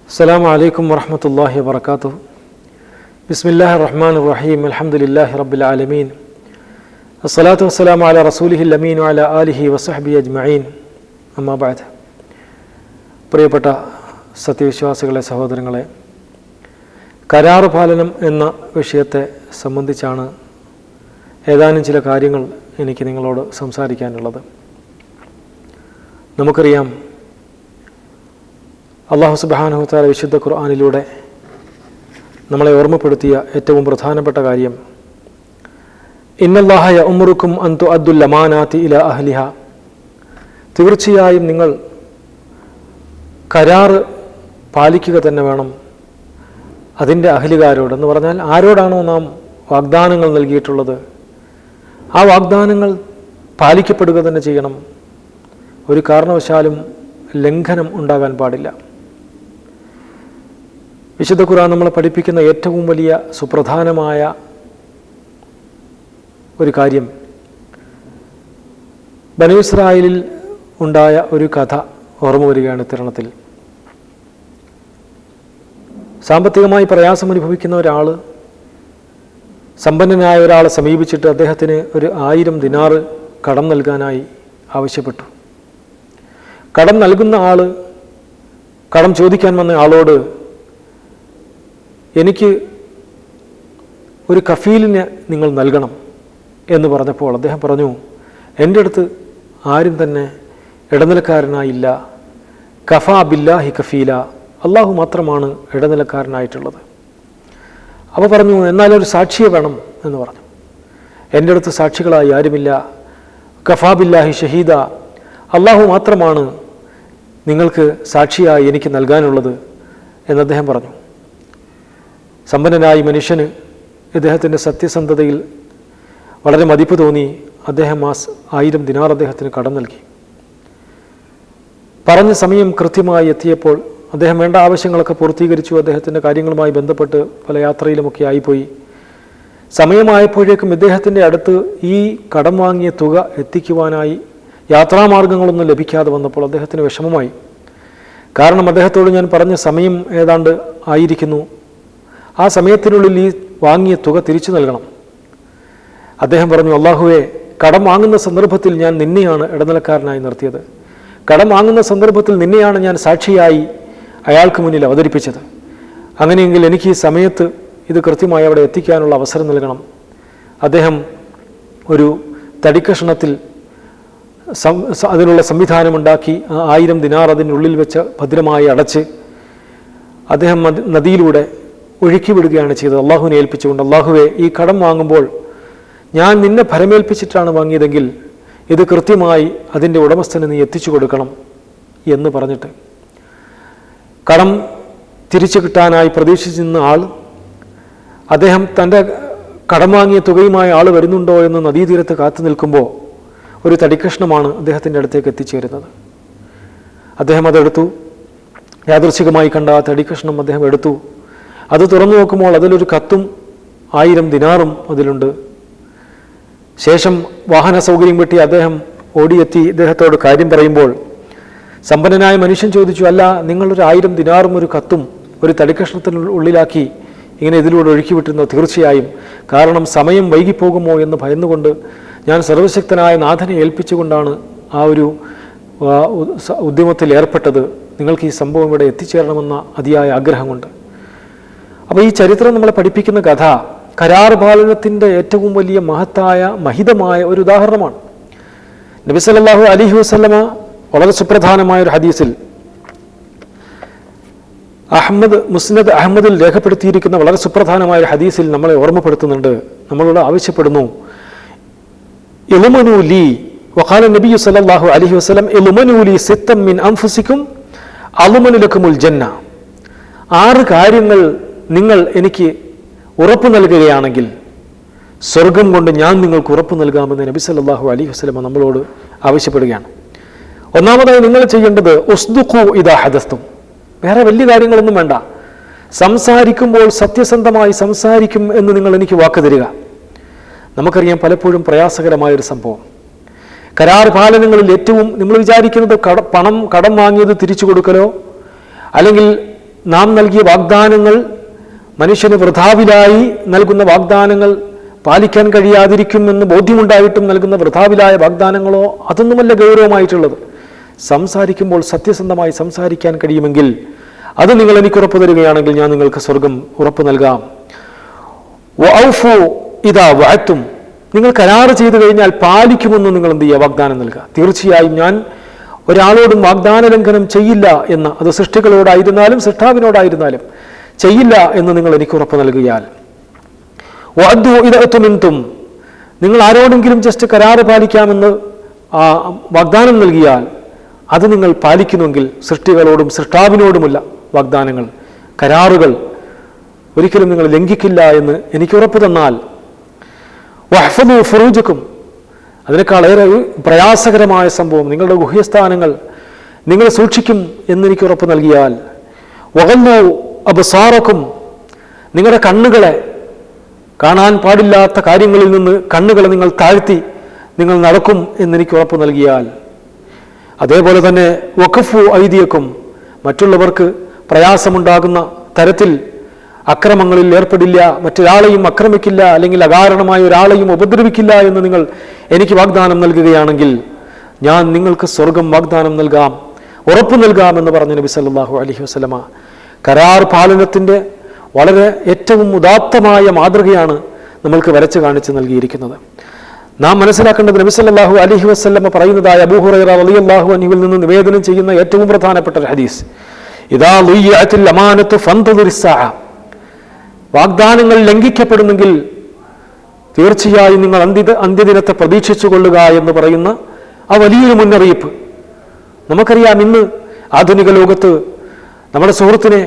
അസ്സലാമു അലൈക്കും വറഹ്മത്തുള്ളാഹി വബറകാതുഹു. ബിസ്മില്ലാഹിർ റഹ്മാനിർ റഹീം. അൽഹംദുലില്ലാഹി റബ്ബിൽ ആലമീൻ. അസ്സലാത്തു വസ്സലാമു അലാ റസൂലിഹിൽ അമീൻ വഅലാ ആലിഹി വസഹ്ബിഹി അജ്മഈൻ. അമ്മാ ബഅദ്. പ്രിയപ്പെട്ട സത്യവിശ്വാസികളെ, സഹോദരങ്ങളെ, കരാറ് പാലനം എന്ന വിഷയത്തെ സംബന്ധിച്ചാണ് ഏതാനും ചില കാര്യങ്ങൾ എനിക്ക് നിങ്ങളോട് സംസാരിക്കാനുള്ളത്. നമുക്കറിയാം, അല്ലാഹു സുബ്ഹാനഹു വ തആല വിശുദ്ധ ഖുർആനിലൂടെ നമ്മളെ ഓർമ്മപ്പെടുത്തിയ ഏറ്റവും പ്രധാനപ്പെട്ട കാര്യം, ഇന്നല്ലാഹ യഅ്മുറുക്കും അൻ തുഅദ്ദുൽ അമാനാതി ഇലാ അഹ്ലിഹ, തീർച്ചയായും നിങ്ങൾ കരാറ് പാലിക്കുക തന്നെ വേണം അതിൻ്റെ അഹ്ലുകാരോട്. എന്ന് പറഞ്ഞാൽ ആരോടാണോ നാം വാഗ്ദാനങ്ങൾ നൽകിയിട്ടുള്ളത് ആ വാഗ്ദാനങ്ങൾ പാലിക്കപ്പെടുക തന്നെ ചെയ്യണം. ഒരു കാരണവശാലും ലംഘനം ഉണ്ടാകാൻ പാടില്ല. വിശുദ്ധ ഖുർആൻ നമ്മളെ പഠിപ്പിക്കുന്ന ഏറ്റവും വലിയ സുപ്രധാനമായ ഒരു കാര്യം, ബനൂ ഇസ്രായേലിൽ ഉണ്ടായ ഒരു കഥ ഓർമ്മ വരികയാണ് ഇത്തരണത്തിൽ. സാമ്പത്തികമായി പ്രയാസം അനുഭവിക്കുന്ന ഒരാൾ സമ്പന്നനായ ഒരാളെ സമീപിച്ചിട്ട് അദ്ദേഹത്തിന് ഒരു 1000 ദിനാർ കടം നൽകാനായി ആവശ്യപ്പെട്ടു. കടം നൽകുന്ന ആൾ കടം ചോദിക്കാൻ വന്ന ആളോട്, എനിക്ക് ഒരു കഫീലിനെ നിങ്ങൾ നൽകണം എന്ന് പറഞ്ഞപ്പോൾ അദ്ദേഹം പറഞ്ഞു, എൻ്റെ അടുത്ത് ആരും തന്നെ ഇടനിലക്കാരനായില്ല. കഫാ ബില്ലാഹി കഫീല, അള്ളാഹു മാത്രമാണ് ഇടനിലക്കാരനായിട്ടുള്ളത്. അപ്പോൾ പറഞ്ഞു, എന്നാലൊരു സാക്ഷിയെ വേണം എന്ന് പറഞ്ഞു. എൻ്റെ അടുത്ത് സാക്ഷികളായി ആരുമില്ല. കഫാ ബില്ലാഹി ഷഹീദ, അള്ളാഹു മാത്രമാണ് നിങ്ങൾക്ക് സാക്ഷിയായി എനിക്ക് നൽകാനുള്ളത് എന്ന് അദ്ദേഹം പറഞ്ഞു. സമ്പന്നനായ മനുഷ്യന് ഇദ്ദേഹത്തിൻ്റെ സത്യസന്ധതയിൽ വളരെ മതിപ്പ് തോന്നി. അദ്ദേഹം 1000 ദിനാർ അദ്ദേഹത്തിന് കടം നൽകി. പറഞ്ഞ സമയം കൃത്യമായി എത്തിയപ്പോൾ അദ്ദേഹം വേണ്ട ആവശ്യങ്ങളൊക്കെ പൂർത്തീകരിച്ചു. അദ്ദേഹത്തിൻ്റെ കാര്യങ്ങളുമായി ബന്ധപ്പെട്ട് പല യാത്രയിലുമൊക്കെ ആയിപ്പോയി. സമയമായപ്പോഴേക്കും ഇദ്ദേഹത്തിൻ്റെ അടുത്ത് ഈ കടം വാങ്ങിയ തുക എത്തിക്കുവാനായി യാത്രാമാർഗങ്ങളൊന്നും ലഭിക്കാതെ വന്നപ്പോൾ അദ്ദേഹത്തിന് വിഷമമായി. കാരണം അദ്ദേഹത്തോട് ഞാൻ പറഞ്ഞ സമയം ഏതാണ്ട് ആയിരിക്കുന്നു, ആ സമയത്തിനുള്ളിൽ ഈ വാങ്ങിയ തുക തിരിച്ചു നൽകണം. അദ്ദേഹം പറഞ്ഞു, അല്ലാഹുവേ, കടം വാങ്ങുന്ന സന്ദർഭത്തിൽ ഞാൻ നിന്നെയാണ് ഇടനിലക്കാരനായി നിർത്തിയത്. കടം വാങ്ങുന്ന സന്ദർഭത്തിൽ നിന്നെയാണ് ഞാൻ സാക്ഷിയായി അയാൾക്ക് മുന്നിൽ അവതരിപ്പിച്ചത്. അങ്ങനെയെങ്കിൽ എനിക്ക് ഈ സമയത്ത് ഇത് കൃത്യമായി അവിടെ എത്തിക്കാനുള്ള അവസരം നൽകണം. അദ്ദേഹം ഒരു തടിക്കഷണത്തിൽ അതിനുള്ള സംവിധാനമുണ്ടാക്കി 1000 ദിനാർ അതിനുള്ളിൽ വെച്ച് ഭദ്രമായി അടച്ച് അദ്ദേഹം നദിയിലൂടെ ഒഴുക്കി വിടുകയാണ് ചെയ്തത്, അള്ളാഹുവിനെ ഏൽപ്പിച്ചുകൊണ്ട്. അള്ളാഹുവെ, ഈ കടം വാങ്ങുമ്പോൾ ഞാൻ നിന്നെ ഭരമേൽപ്പിച്ചിട്ടാണ് വാങ്ങിയതെങ്കിൽ ഇത് കൃത്യമായി അതിൻ്റെ ഉടമസ്ഥന് നീ എത്തിച്ചു കൊടുക്കണം എന്ന് പറഞ്ഞിട്ട് കടം തിരിച്ചു കിട്ടാനായി പ്രതീക്ഷിച്ചിരുന്ന ആൾ, അദ്ദേഹം തൻ്റെ കടം വാങ്ങിയ തുകയുമായി ആൾ വരുന്നുണ്ടോ എന്ന് നദീതീരത്ത് കാത്തു നിൽക്കുമ്പോൾ ഒരു തടിക്കഷ്ണമാണ് അദ്ദേഹത്തിൻ്റെ അടുത്തേക്ക് എത്തിച്ചേരുന്നത്. അദ്ദേഹം അതെടുത്തു. യാദൃച്ഛികമായി കണ്ട ആ തടിക്കഷ്ണം അദ്ദേഹം എടുത്തു. അത് തുറന്നു നോക്കുമ്പോൾ അതിലൊരു കത്തും 1000 ദിനാറും അതിലുണ്ട്. ശേഷം വാഹന സൗകര്യം വെട്ടി അദ്ദേഹം ഓടിയെത്തി ഇദ്ദേഹത്തോട് കാര്യം പറയുമ്പോൾ സമ്പന്നനായ മനുഷ്യൻ ചോദിച്ചു, അല്ല, നിങ്ങളൊരു 1000 ദിനാറും ഒരു കത്തും ഒരു തടിക്കഷ്ണത്തിനുള്ളിലാക്കി ഇങ്ങനെ ഇതിലൂടെ ഒഴുക്കി വിട്ടിരുന്നു? തീർച്ചയായും, കാരണം സമയം വൈകിപ്പോകുമോ എന്ന് ഭയന്നുകൊണ്ട് ഞാൻ സർവശക്തനായ നാഥനെ ഏൽപ്പിച്ചുകൊണ്ടാണ് ആ ഒരു ഉദ്യമത്തിൽ ഏർപ്പെട്ടത്. നിങ്ങൾക്ക് ഈ സംഭവം ഇവിടെ എത്തിച്ചേരണമെന്ന അതിയായ ആഗ്രഹം കൊണ്ട്. അപ്പോൾ ഈ ചരിത്രം നമ്മളെ പഠിപ്പിക്കുന്ന കഥ കരാർ പാലനത്തിൻ്റെ ഏറ്റവും വലിയ മഹത്തായ മഹിതമായ ഒരു ഉദാഹരണമാണ്. നബി സല്ലല്ലാഹു അലൈഹി വസല്ലമ വളരെ സുപ്രധാനമായ ഒരു ഹദീസിൽ, മുസ്നദ് അഹമ്മദിൽ രേഖപ്പെടുത്തിയിരിക്കുന്ന വളരെ സുപ്രധാനമായ ഒരു ഹദീസിൽ നമ്മളെ ഓർമ്മപ്പെടുത്തുന്നുണ്ട്, നമ്മളോട് ആവശ്യപ്പെടുന്നു, ഇൽമനൂ ലി വഖാല നബി സല്ലല്ലാഹു അലൈഹി വസല്ലം ഇൽമനൂ ലി സിത്തം മിൻ അൻഫുസികും അളുമനു ലക്കുമുൽ ജന്ന. 6 കാര്യങ്ങൾ നിങ്ങൾ എനിക്ക് ഉറപ്പ് നൽകുകയാണെങ്കിൽ സ്വർഗം കൊണ്ട് ഞാൻ നിങ്ങൾക്ക് ഉറപ്പ് നൽകാമെന്ന് നബി സല്ലല്ലാഹു അലൈഹി വസല്ലം നമ്മളോട് ആവശ്യപ്പെടുകയാണ്. ഒന്നാമതായി നിങ്ങൾ ചെയ്യേണ്ടത് ഉസ്ദുഖു ഇദാ ഹദസ്തും. വേറെ വലിയ കാര്യങ്ങളൊന്നും വേണ്ട. സംസാരിക്കുമ്പോൾ സത്യസന്ധമായി സംസാരിക്കും എന്ന് നിങ്ങൾ എനിക്ക് വാക്ക് തരിക. നമുക്കറിയാം, പലപ്പോഴും പ്രയാസകരമായൊരു സംഭവം, കരാർ പാലനങ്ങളിൽ ഏറ്റവും നമ്മൾ വിചാരിക്കുന്നത് കടം വാങ്ങിയത് തിരിച്ചു കൊടുക്കലോ അല്ലെങ്കിൽ നാം നൽകിയ വാഗ്ദാനങ്ങൾ, മനുഷ്യന് വൃഥാവിലായി നൽകുന്ന വാഗ്ദാനങ്ങൾ പാലിക്കാൻ കഴിയാതിരിക്കുമെന്ന് ബോധ്യമുണ്ടായിട്ടും നൽകുന്ന വൃഥാവിലായ വാഗ്ദാനങ്ങളോ അതൊന്നുമല്ല ഗൗരവമായിട്ടുള്ളത്. സംസാരിക്കുമ്പോൾ സത്യസന്ധമായി സംസാരിക്കാൻ കഴിയുമെങ്കിൽ അത് നിങ്ങൾ എനിക്ക് ഉറപ്പ് തരികയാണെങ്കിൽ ഞാൻ നിങ്ങൾക്ക് സ്വർഗം ഉറപ്പ് നൽകാം. വഔഫു ഇദാ വഅത്തും, നിങ്ങൾ കരാറ് ചെയ്തു കഴിഞ്ഞാൽ പാലിക്കുമെന്ന് നിങ്ങൾ എന്ത് ചെയ്യുക? വാഗ്ദാനം നൽകുക. തീർച്ചയായും ഞാൻ ഒരാളോടും വാഗ്ദാന ലംഘനം ചെയ്യില്ല എന്ന്, അത് സൃഷ്ടികളോടായിരുന്നാലും സൃഷ്ടാവിനോടായിരുന്നാലും ചെയ്യില്ല എന്ന് നിങ്ങൾ എനിക്ക് ഉറപ്പ് നൽകിയാൽ. വഅദ്ദു ഇദാ തുമിൻതും, നിങ്ങൾ ആരോടെങ്കിലും ജസ്റ്റ് കരാറ് പാലിക്കാമെന്ന് വാഗ്ദാനം നൽകിയാൽ അത് നിങ്ങൾ പാലിക്കുന്നുവെങ്കിൽ, സൃഷ്ടികളോടും സൃഷ്ടാവിനോടുമുള്ള വാഗ്ദാനങ്ങൾ, കരാറുകൾ ഒരിക്കലും നിങ്ങൾ ലംഘിക്കില്ല എന്ന് എനിക്ക് ഉറപ്പ് തന്നാൽ. വഹ്ഫദു ഫുറൂജക്കും, അതിനേക്കാളേറെ പ്രയാസകരമായ സംഭവം, നിങ്ങളുടെ ഗുഹ്യസ്ഥാനങ്ങൾ നിങ്ങൾ സൂക്ഷിക്കും എന്നെനിക്ക് ഉറപ്പ് നൽകിയാൽ. വഗല്ലു അബ്സാറക്കും, നിങ്ങളുടെ കണ്ണുകളെ, കാണാൻ പാടില്ലാത്ത കാര്യങ്ങളിൽ നിന്ന് കണ്ണുകളെ നിങ്ങൾ താഴ്ത്തി നിങ്ങൾ നടക്കും എന്നെനിക്ക് ഉറപ്പ് നൽകിയാൽ. അതേപോലെ തന്നെ വഖഫു ഐദിയക്കും, മറ്റുള്ളവർക്ക് പ്രയാസമുണ്ടാകുന്ന തരത്തിൽ അക്രമങ്ങളിൽ ഏർപ്പെടില്ല, മറ്റൊരാളെയും ആക്രമിക്കില്ല, അല്ലെങ്കിൽ അകാരണമായ ഒരാളെയും ഉപദ്രവിക്കില്ല എന്ന് നിങ്ങൾ എനിക്ക് വാഗ്ദാനം നൽകുകയാണെങ്കിൽ ഞാൻ നിങ്ങൾക്ക് സ്വർഗം വാഗ്ദാനം നൽകാം, ഉറപ്പ് നൽകാം എന്ന് പറഞ്ഞ നബി സല്ലല്ലാഹു അലൈഹി വസല്ലമ കരാർ പാലനത്തിൻ്റെ വളരെ ഏറ്റവും ഉദാത്തമായ മാതൃകയാണ് നമ്മൾക്ക് വരച്ചു കാണിച്ച് നൽകിയിരിക്കുന്നത്. നാം മനസ്സിലാക്കേണ്ടത്, നബി സല്ലല്ലാഹു അലൈഹി വസല്ലമ പറയുന്നതായ അബൂ ഹുറൈറ റളിയല്ലാഹു അൻഹുവിൽ നിന്ന് നിവേദനം ചെയ്യുന്ന ഏറ്റവും പ്രധാനപ്പെട്ട ഒരു ഹദീസ്, ഇദാ ളുയ്യഅത്തിൽ അമാനത്തു ഫന്തദിറിസ് സാഅ, വാഗ്ദാനങ്ങൾ ലംഘിക്കപ്പെടുന്നെങ്കിൽ തീർച്ചയായും നിങ്ങൾ അന്ത്യദിനത്തെ പ്രതീക്ഷിച്ചു കൊള്ളുക എന്ന് പറയുന്ന ആ വലിയൊരു മുന്നറിയിപ്പ്. നമുക്കറിയാം, ഇന്ന് ആധുനിക ലോകത്ത് നമ്മുടെ സുഹൃത്തിനെ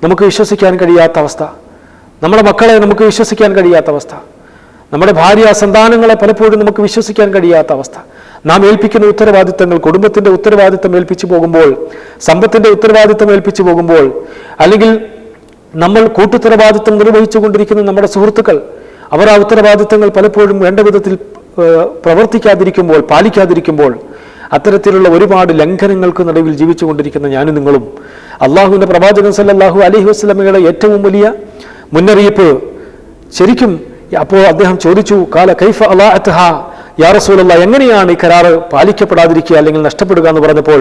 നമുക്ക് വിശ്വസിക്കാൻ കഴിയാത്ത അവസ്ഥ, നമ്മുടെ മക്കളെ നമുക്ക് വിശ്വസിക്കാൻ കഴിയാത്ത അവസ്ഥ, നമ്മുടെ ഭാര്യ സന്താനങ്ങളെ പലപ്പോഴും നമുക്ക് വിശ്വസിക്കാൻ കഴിയാത്ത അവസ്ഥ. നാം ഏൽപ്പിക്കുന്ന ഉത്തരവാദിത്തങ്ങൾ, കുടുംബത്തിന്റെ ഉത്തരവാദിത്തം ഏൽപ്പിച്ചു പോകുമ്പോൾ, സമ്പത്തിന്റെ ഉത്തരവാദിത്തം ഏൽപ്പിച്ചു പോകുമ്പോൾ, അല്ലെങ്കിൽ നമ്മൾ കൂട്ടുത്തരവാദിത്തം നിർവഹിച്ചു കൊണ്ടിരിക്കുന്ന നമ്മുടെ സുഹൃത്തുക്കൾ, അവർ ആ ഉത്തരവാദിത്തങ്ങൾ പലപ്പോഴും വേണ്ട വിധത്തിൽ പ്രവർത്തിക്കാതിരിക്കുമ്പോൾ, പാലിക്കാതിരിക്കുമ്പോൾ, അത്തരത്തിലുള്ള ഒരുപാട് ലംഘനങ്ങൾക്ക് നടുവിൽ ജീവിച്ചുകൊണ്ടിരിക്കുന്ന ഞാനും നിങ്ങളും അള്ളാഹുവിൻ്റെ പ്രവാചകൻ സല്ലല്ലാഹു അലൈഹി വസല്ലമയുടെ ഏറ്റവും വലിയ മുന്നറിയിപ്പ് ശരിക്കും. അപ്പോൾ അദ്ദേഹം ചോദിച്ചു, കാല കൈഫ അലാഅത്ഹ യാ റസൂലല്ലാഹ്, എങ്ങനെയാണ് ഈ കരാറ് പാലിക്കപ്പെടാതിരിക്കുക അല്ലെങ്കിൽ നഷ്ടപ്പെടുക എന്ന് പറഞ്ഞപ്പോൾ,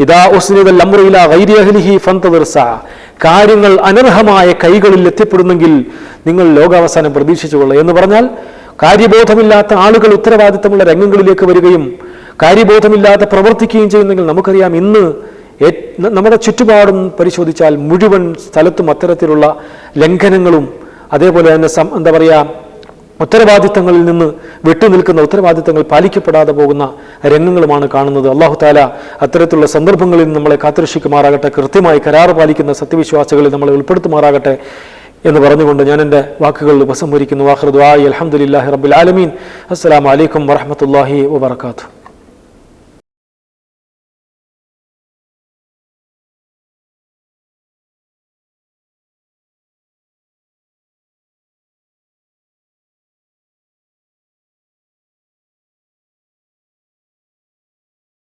ഇദാ ഉസ്നിദൽ അംറു ഇലാ ഗൈരി അഹ്ലിഹി ഫന്തദിർ സാ, കാര്യങ്ങൾ അനർഹമായ കൈകളിൽ എത്തിപ്പെടുന്നെങ്കിൽ നിങ്ങൾ ലോകാവസാനം പ്രതീക്ഷിച്ചുകൊള്ളുക എന്ന് പറഞ്ഞാൽ, കാര്യബോധമില്ലാത്ത ആളുകൾ ഉത്തരവാദിത്തമുള്ള രംഗങ്ങളിലേക്ക് വരികയും കാര്യബോധമില്ലാതെ പ്രവർത്തിക്കുകയും ചെയ്യുന്നെങ്കിൽ, നമുക്കറിയാം ഇന്ന് നമ്മുടെ ചുറ്റുപാടും പരിശോധിച്ചാൽ മുഴുവൻ സ്ഥലത്തും അത്തരത്തിലുള്ള ലംഘനങ്ങളും അതേപോലെ തന്നെ എന്താ പറയുക, ഉത്തരവാദിത്തങ്ങളിൽ നിന്ന് വിട്ടുനിൽക്കുന്ന, ഉത്തരവാദിത്തങ്ങൾ പാലിക്കപ്പെടാതെ പോകുന്ന രംഗങ്ങളുമാണ് കാണുന്നത്. അല്ലാഹു തആല അത്തരത്തിലുള്ള സന്ദർഭങ്ങളിൽ നമ്മളെ കാത്തുരക്ഷിക്കുമാറാകട്ടെ, കൃത്യമായി കരാർ പാലിക്കുന്ന സത്യവിശ്വാസികളിൽ നമ്മളെ ഉൾപ്പെടുത്തുമാറാകട്ടെ എന്ന് പറഞ്ഞുകൊണ്ട് ഞാൻ എൻ്റെ വാക്കുകൾ ഉപസംഹരിക്കുന്നു. ആഖിറു ദുആഇ അൽഹംദുലില്ലാഹി റബ്ബിൽ ആലമീൻ. അസ്സലാമു അലൈക്കും വറഹ്മത്തുള്ളാഹി വബറകാതുഹു.